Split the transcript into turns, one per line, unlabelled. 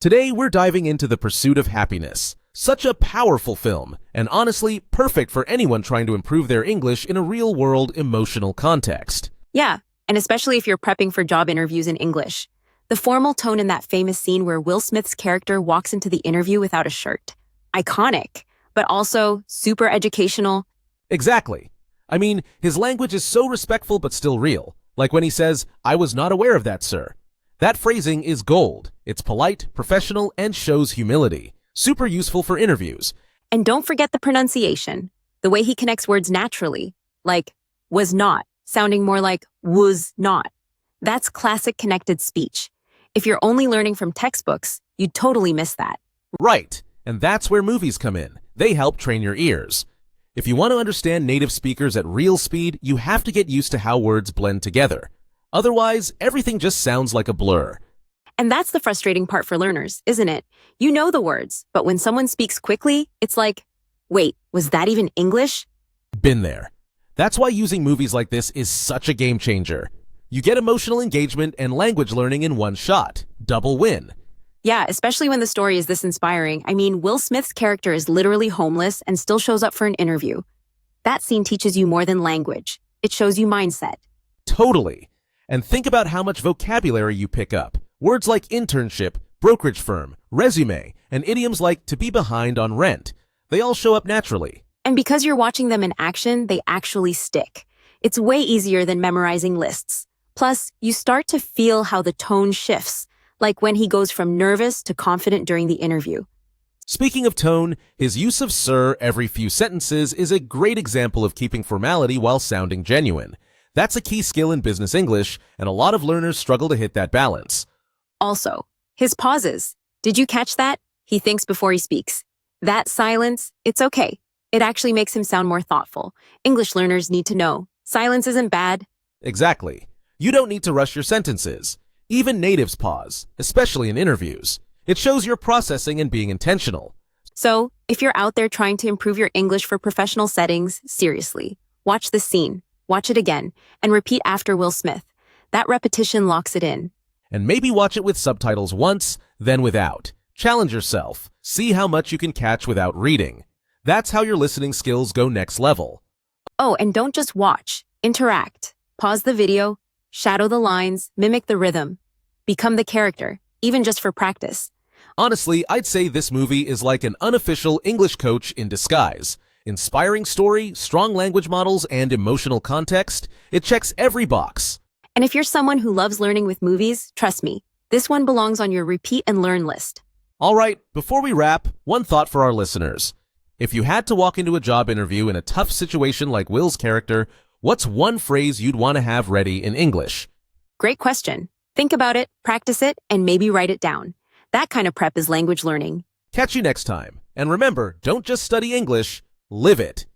Today, we're diving into The Pursuit of Happiness. Such a powerful film, and honestly, perfect for anyone trying to improve their English in a real-world emotional context.
Yeah, and especially if you're prepping for job interviews in English. The formal tone in that famous scene where Will Smith's character walks into the interview without a shirt. Iconic, but also super educational.
Exactly. I mean, his language is so respectful but still real. Like when he says, "I was not aware of that, sir." That phrasing is gold. It's polite, professional, and shows humility. Super useful for interviews.
And don't forget the pronunciation. The way he connects words naturally, like was not, sounding more like was not. That's classic connected speech. If you're only learning from textbooks, you'd totally miss that.
Right. And that's where movies come in. They help train your ears. If you want to understand native speakers at real speed, you have to get used to how words blend together. Otherwise, everything just sounds like a blur.
And that's the frustrating part for learners, isn't it? You know the words, but when someone speaks quickly, it's like, wait, was that even English?
Been there. That's why using movies like this is such a game changer. You get emotional engagement and language learning in one shot. Double win.
Yeah, especially when the story is this inspiring. I mean, Will Smith's character is literally homeless and still shows up for an interview. That scene teaches you more than language. It shows you mindset.
Totally. And think about how much vocabulary you pick up. Words like internship, brokerage firm, resume, and idioms like to be behind on rent. They all show up naturally.
And because you're watching them in action, they actually stick. It's way easier than memorizing lists. Plus, you start to feel how the tone shifts, like when he goes from nervous to confident during the interview.
Speaking of tone, his use of sir every few sentences is a great example of keeping formality while sounding genuine. That's a key skill in business English, and a lot of learners struggle to hit that balance.
Also, his pauses. Did you catch that? He thinks before he speaks. That silence, it's okay. It actually makes him sound more thoughtful. English learners need to know. Silence isn't bad.
Exactly. You don't need to rush your sentences. Even natives pause, especially in interviews. It shows you're processing and being intentional.
So, if you're out there trying to improve your English for professional settings, seriously, watch this scene, watch it again, and repeat after Will Smith. That repetition locks it in.
And maybe watch it with subtitles once, then without. Challenge yourself. See how much you can catch without reading. That's how your listening skills go next level.
Oh, and don't just watch. Interact. Pause the video, shadow the lines, mimic the rhythm. Become the character, even just for practice.
Honestly, I'd say this movie is like an unofficial English coach in disguise. Inspiring story, strong language models, and emotional context, it checks every box.
And if you're someone who loves learning with movies, trust me, this one belongs on your repeat and learn list.
All right, before we wrap, one thought for our listeners. If you had to walk into a job interview in a tough situation like Will's character, what's one phrase you'd want to have ready in English?
Great question. Think about it, practice it, and maybe write it down. That kind of prep is language learning.
Catch you next time. And remember, don't just study English, live it.